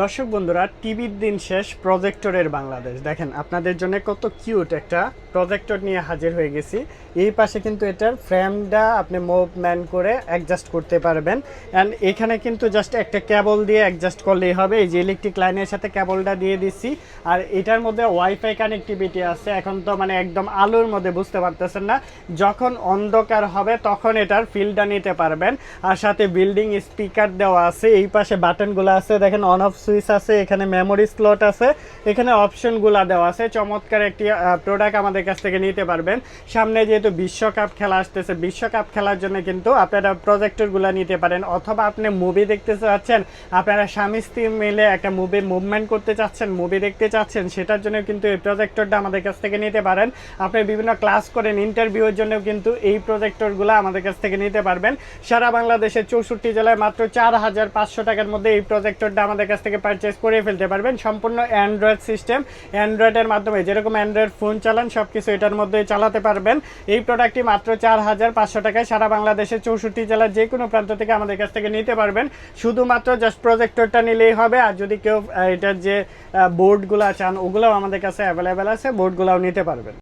দর্শক বন্ধুরা, টিভির দিন শেষ, প্রজেক্টরের বাংলাদেশ। দেখেন আপনাদের জন্য কত কিউট একটা প্রজেক্টর নিয়ে হাজির হয়ে গেছি। এই পাশে কিন্তু এটার ফ্রেমটা আপনি মুভমেন্ট করে অ্যাডজাস্ট করতে পারবেন। অ্যান্ড এখানে কিন্তু জাস্ট একটা কেবল দিয়ে অ্যাডজাস্ট করলেই হবে। এই যে ইলেকট্রিক লাইনের সাথে কেবলটা দিয়ে দিচ্ছি। আর এটার মধ্যে ওয়াইফাই কানেক্টিভিটি আছে। এখন তো মানে একদম আলোর মধ্যে বুঝতে পারতেছেন না, যখন অন্ধকার হবে তখন এটার ফিলটা নিতে পারবেন। আর সাথে বিল্ডিং স্পিকার দেওয়া আছে। এই পাশে বাটনগুলো আছে, দেখেন অন অফ সুইচ আছে, এখানে মেমোরি স্লট আছে, এখানে অপশনগুলো দেওয়া আছে। চমৎকার একটি প্রোডাক্ট আমাদের কাছ থেকে নিতে পারবেন। সামনে যেহেতু বিশ্বকাপ খেলা আসতেছে, বিশ্বকাপ খেলার জন্য কিন্তু আপনারা প্রজেক্টরগুলো নিতে পারেন। অথবা আপনি মুভি দেখতে চাচ্ছেন, আপনারা স্বামী স্ত্রী মিলে একটা মুভি মুভমেন্ট করতে চাচ্ছেন, মুভি দেখতে চাচ্ছেন, সেটার জন্য কিন্তু এই প্রজেক্টরটা আমাদের কাছ থেকে নিতে পারেন। আপনি বিভিন্ন ক্লাস করেন, ইন্টারভিউর জন্য কিন্তু এই প্রজেক্টরগুলো আমাদের কাছ থেকে নিতে পারবেন। সারা বাংলাদেশের 64 জেলায় মাত্র 4500 টাকার মধ্যে এই প্রজেক্টরটা আমাদের কাছ থেকে পারচেস করে ফেলতে পারবেন। সম্পূর্ণ অ্যান্ড্রয়েড সিস্টেম, অ্যান্ড্রয়েডের মাধ্যমে যেরকম অ্যান্ড্রয়েড ফোন চালান সব কিছু এটার মধ্যে চালাতে পারবেন। এই প্রোডাক্টটি মাত্র 4500 টাকায় সারা বাংলাদেশের 64 জেলার যে কোনো প্রান্ত থেকে আমাদের কাছ থেকে নিতে পারবেন। শুধুমাত্র জাস্ট প্রজেক্টরটা নিলেই হবে। আর যদি কেউ এটার যে বোর্ডগুলো চান, ওগুলোও আমাদের কাছে অ্যাভেলেবেল আছে, বোর্ডগুলোও নিতে পারবেন।